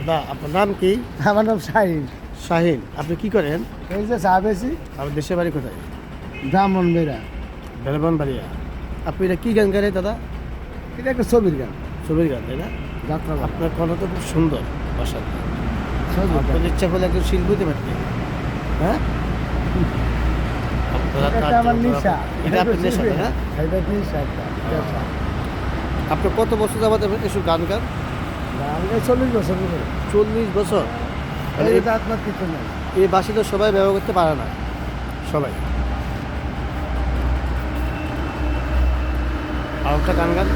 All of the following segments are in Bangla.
দাদা আপনার নাম কি? আমার নাম শাহিন। শাহিন। আপনি কি করেন? এই যে চা বেশি আমার দেশের বাড়ি কোথায়? ব্রাহ্মণবেড়া। ব্রাহ্মণবাড়িয়া। আপনি এটা কি গান গান দাদা? এটা একটা ছবির গান, ছবির গান তাই না? যাত্রা গান। আপনার কণ্ঠ তো খুব সুন্দর, অসাধারণ। ছবির গান। আপনার ইচ্ছা করলে একজন শিল্পী হতে পারতেন। হ্যাঁ, আপনারা এটা কার্য আমার করা- নেশা। এটা আপনার নেশা তাই না? এটা নেশা একটা পেশা। আপনি কত বছর যাবত এসব গান গান? আমি 40 বছর করে। 40 বছর। তাহলে এই আপনার কিছু নেই। এই বাসি তো সবাই ব্যবহার করতে পারে না, সবাই। আর একটা গান গান।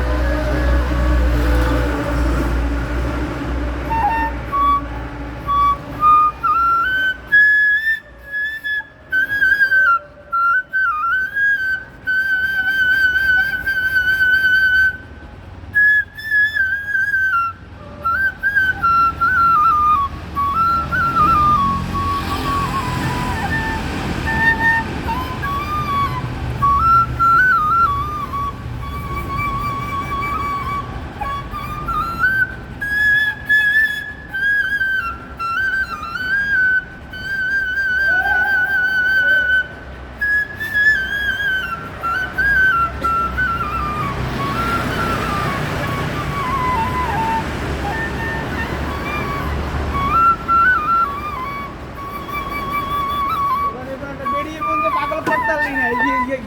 বেরিয়ে বলতে পাগল করতে না,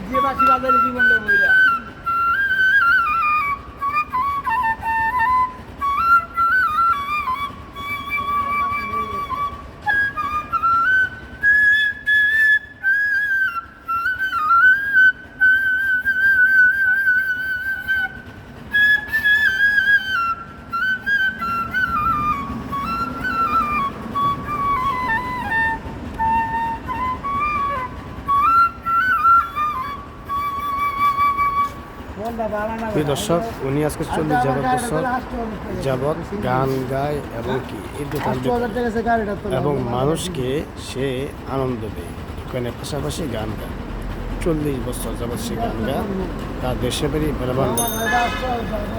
যে বাসি বাজারে জীবনটা বইলা। প্রিয় দর্শক, উনি আজকে 40 বছর যাবৎ গান গায় এবং কি এই দোকান এবং মানুষকে সে আনন্দ দেয়। দোকানের পাশাপাশি গান গায়। 40 বছর যাবৎ সে গান গায়। তার দেশে বাড়ি ব্রাহ্মণবাড়িয়া।